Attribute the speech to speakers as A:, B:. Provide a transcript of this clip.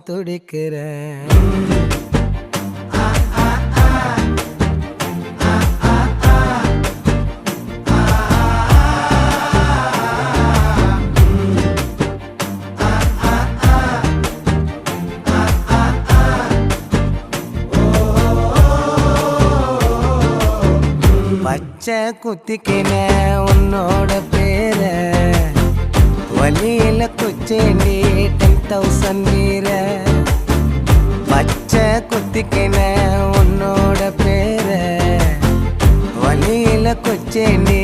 A: துடிக்கிறேன். பச்சை குத்திக்கின உன்னோட பேர வலியில குச்சேண்டி 10,000 வீர. பச்சை குத்திக்கின உன்னோட பேர வலியில குச்சேண்டி